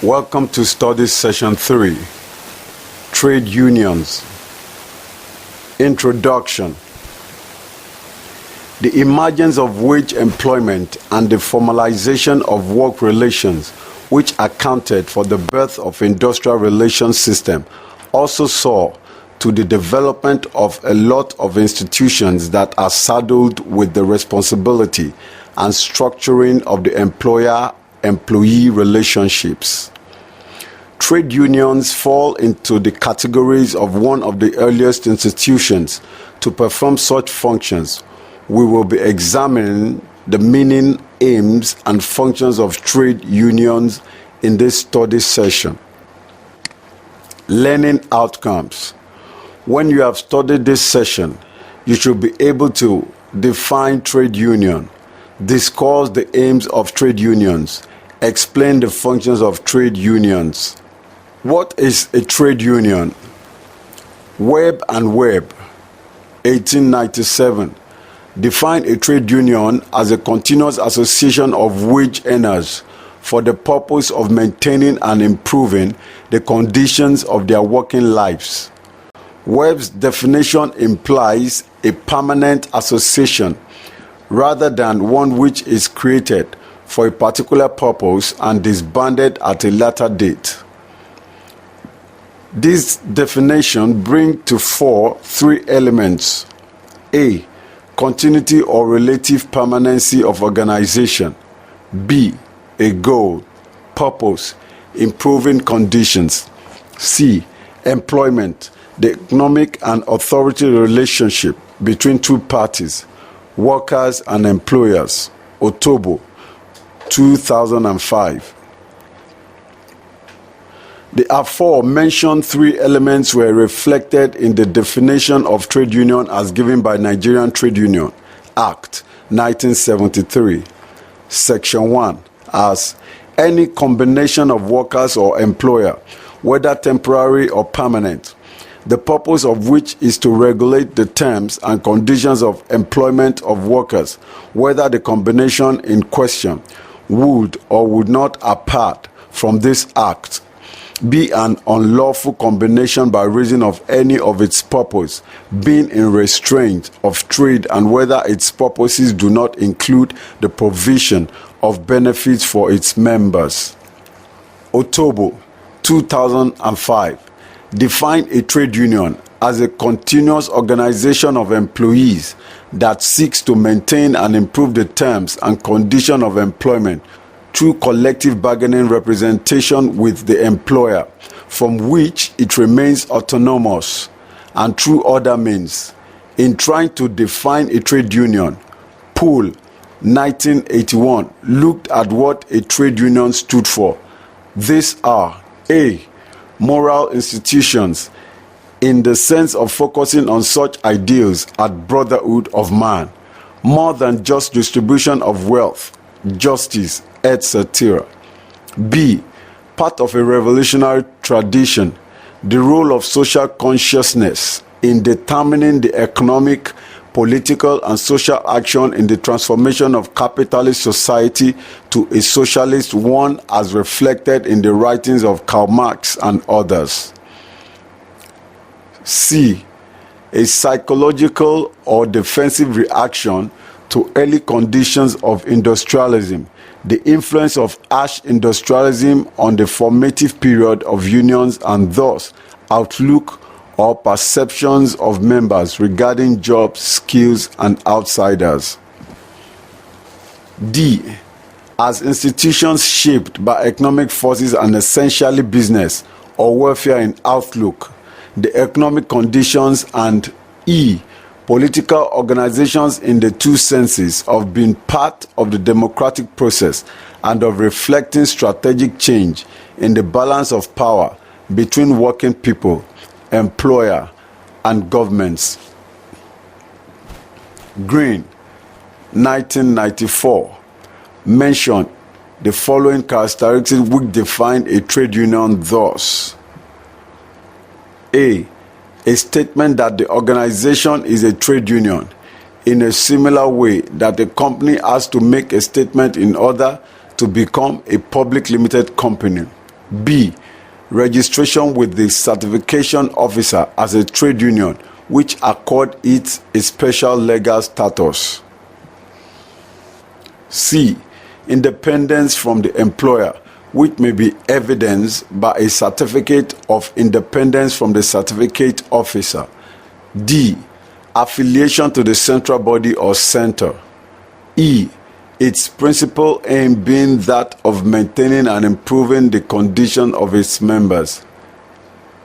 Welcome to Studies Session 3, Trade Unions. Introduction. The emergence of wage employment and the formalization of work relations, which accounted for the birth of industrial relations system, also saw to the development of a lot of institutions that are saddled with the responsibility and structuring of the employer-employee relationships. Trade unions fall into the categories of one of the earliest institutions to perform such functions. We will be examining the meaning, aims, and functions of trade unions in this study session. Learning outcomes. When you have studied this session, you should be able to define trade union, discuss the aims of trade unions, explain the functions of trade unions. What is a trade union? Webb and Webb, 1897, define a trade union as a continuous association of wage earners for the purpose of maintaining and improving the conditions of their working lives. Webb's definition implies a permanent association rather than one which is created for a particular purpose and disbanded at a later date. This definition brings to fore three elements. A. Continuity or relative permanency of organization. B. A goal, purpose, improving conditions. C. Employment, the economic and authority relationship between two parties, workers and employers. Otobo, 2005. The aforementioned three elements were reflected in the definition of trade union as given by Nigerian Trade Union Act 1973, Section 1, as any combination of workers or employer, whether temporary or permanent, the purpose of which is to regulate the terms and conditions of employment of workers, whether the combination in question would or would not, apart from this act, be an unlawful combination by reason of any of its purpose being in restraint of trade, and whether its purposes do not include the provision of benefits for its members. Otobo, 2005, defined a trade union as a continuous organization of employees that seeks to maintain and improve the terms and conditions of employment through collective bargaining representation with the employer, from which it remains autonomous, and through other means. In trying to define a trade union, Poole, 1981, looked at what a trade union stood for. These are: A. Moral institutions, in the sense of focusing on such ideals as brotherhood of man, more than just distribution of wealth, justice, etc. B. Part of a revolutionary tradition, the role of social consciousness in determining the economic, political, and social action in the transformation of capitalist society to a socialist one as reflected in the writings of Karl Marx and others. C. A psychological or defensive reaction to early conditions of industrialism, the influence of harsh industrialism on the formative period of unions, and thus outlook or perceptions of members regarding jobs, skills, and outsiders. D. As institutions shaped by economic forces and essentially business or welfare in outlook, the economic conditions, and E. Political organizations in the two senses of being part of the democratic process and of reflecting strategic change in the balance of power between working people, employer, and governments. Green, 1994, mentioned the following characteristics which define a trade union thus: A. A statement that the organization is a trade union, in a similar way that a company has to make a statement in order to become a public limited company. B. Registration with the certification officer as a trade union, which accord it a special legal status. C. Independence from the employer, which may be evidenced by a certificate of independence from the certificate officer. D. Affiliation to the central body or center. E. Its principal aim being that of maintaining and improving the condition of its members.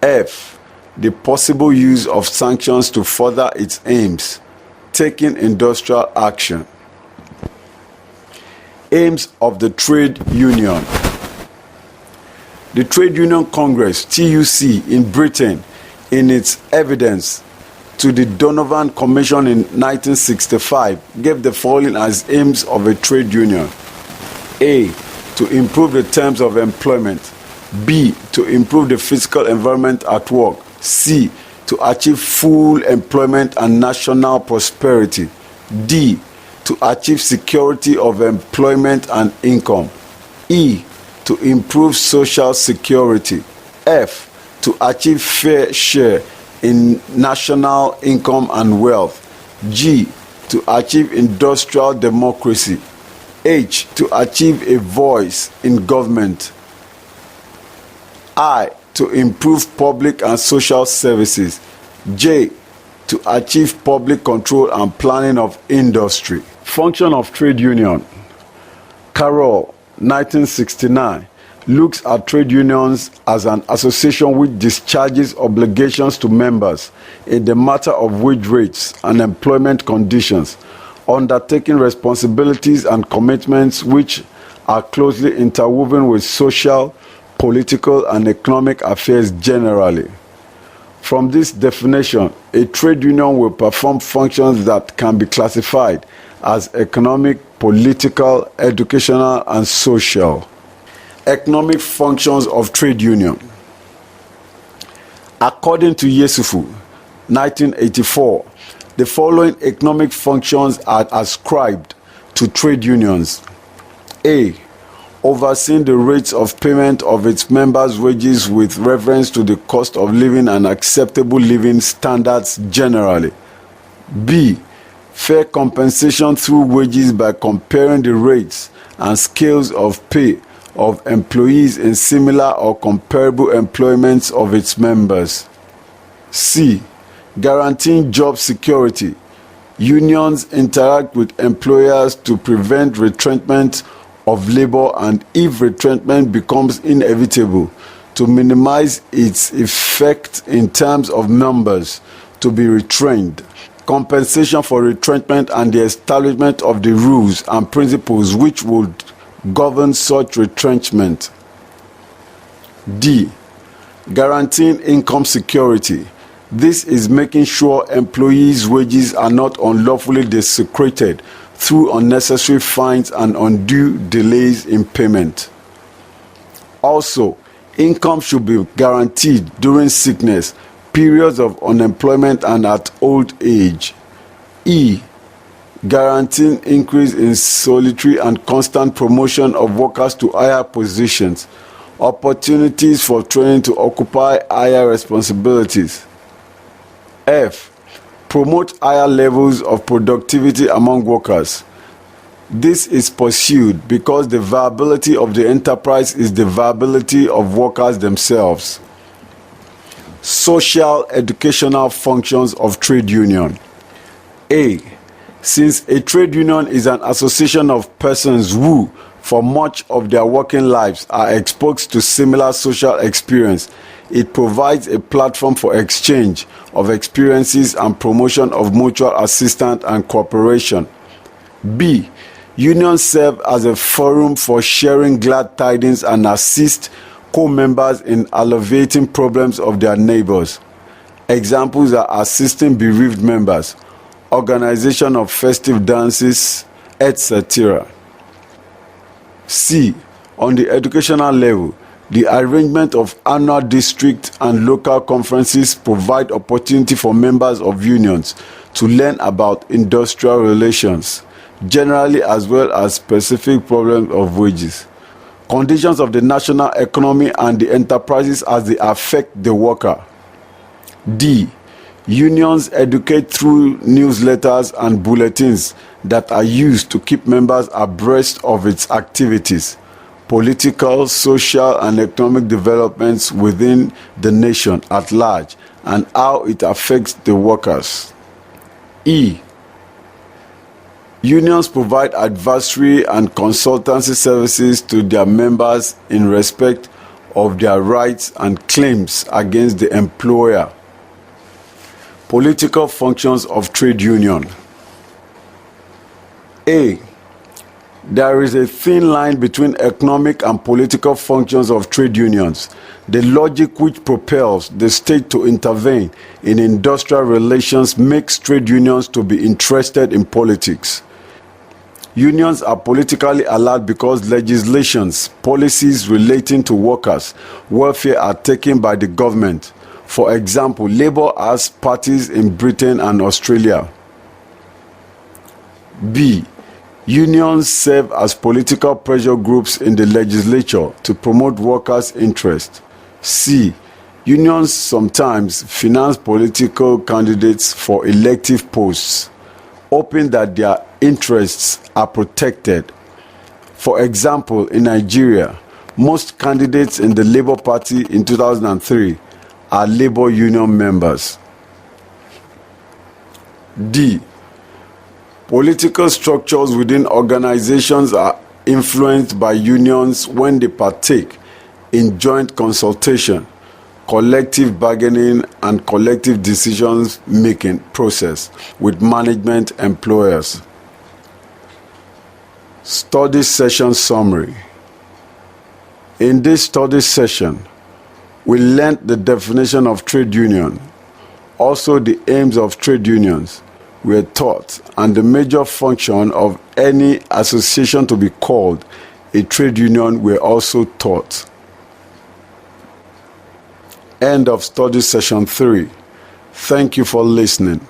F. The possible use of sanctions to further its aims, taking industrial action. Aims of the trade union. The Trade Union Congress, TUC, in Britain, in its evidence to the Donovan Commission in 1965, gave the following as aims of a trade union. A. To improve the terms of employment. B. To improve the physical environment at work. C. To achieve full employment and national prosperity. D. To achieve security of employment and income. E. To improve social security. F. To achieve fair share in national income and wealth. G. To achieve industrial democracy. H. To achieve a voice in government. I. To improve public and social services. J. To achieve public control and planning of industry. Function of trade union. Carroll, 1969. Looks at trade unions as an association which discharges obligations to members in the matter of wage rates and employment conditions, undertaking responsibilities and commitments which are closely interwoven with social, political, and economic affairs generally. From this definition, a trade union will perform functions that can be classified as economic, political, educational, and social. Economic functions of trade union. According to Yesufu, 1984, the following economic functions are ascribed to trade unions. A. Overseeing the rates of payment of its members' wages with reference to the cost of living and acceptable living standards generally. B. Fair compensation through wages by comparing the rates and scales of pay of employees in similar or comparable employments of its members. C. Guaranteeing job security. Unions interact with employers to prevent retrenchment of labor, and if retrenchment becomes inevitable, to minimize its effect in terms of numbers to be retrained. Compensation for retrenchment and the establishment of the rules and principles which would govern such retrenchment. D. Guaranteeing income security. This is making sure employees' wages are not unlawfully desecrated through unnecessary fines and undue delays in payment. Also, income should be guaranteed during sickness, periods of unemployment, and at old age. E. Guaranteeing increase in solitary and constant promotion of workers to higher positions, opportunities for training to occupy higher responsibilities. F. Promote higher levels of productivity among workers. This is pursued because the viability of the enterprise is the viability of workers themselves. Social educational functions of trade union. A. Since a trade union is an association of persons who, for much of their working lives, are exposed to similar social experience, it provides a platform for exchange of experiences and promotion of mutual assistance and cooperation. B. Unions serve as a forum for sharing glad tidings and assist co-members in alleviating problems of their neighbors. Examples are assisting bereaved members, organization of festive dances, etc. C. On the educational level, the arrangement of annual district and local conferences provide opportunity for members of unions to learn about industrial relations, generally, as well as specific problems of wages. conditions of the national economy and the enterprises as they affect the worker. D. Unions educate through newsletters and bulletins that are used to keep members abreast of its activities, political, social, and economic developments within the nation at large, and how it affects the workers. E. Unions provide advisory and consultancy services to their members in respect of their rights and claims against the employer. Political functions of trade union. A. There is a thin line between economic and political functions of trade unions. The logic which propels the state to intervene in industrial relations makes trade unions to be interested in politics. Unions are politically allowed because legislations, policies relating to workers' welfare are taken by the government. For example, Labour has parties in Britain and Australia. B. Unions serve as political pressure groups in the legislature to promote workers' interests. C. Unions sometimes finance political candidates for elective posts, hoping that their interests are protected. For example, in Nigeria, most candidates in the Labour Party in 2003 are Labour Union members. D. Political structures within organizations are influenced by unions when they partake in joint consultation, collective bargaining, and collective decision-making process with management employers. Study session summary. In this study session, we learned the definition of trade union, also the aims of trade unions were taught, and the major function of any association to be called a trade union were also taught. End of study session 3. Thank you for listening.